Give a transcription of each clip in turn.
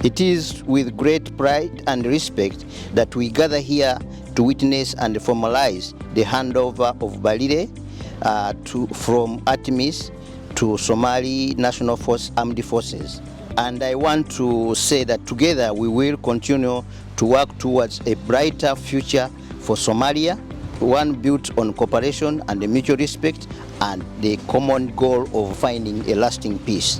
It is with great pride and respect that we gather here to witness and formalize the handover of Bariire from Atmis to Somali National Armed Forces. And I want to say that together we will continue to work towards a brighter future for Somalia, one built on cooperation and mutual respect and the common goal of finding a lasting peace.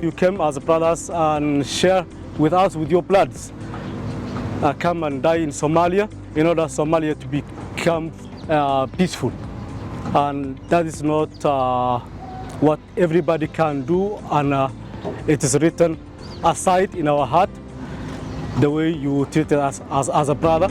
You came as brothers and share with us with your bloods. Come and die in Somalia in order Somalia to become peaceful. And that is not what everybody can do, and it is written aside in our heart the way you treated us as a brother.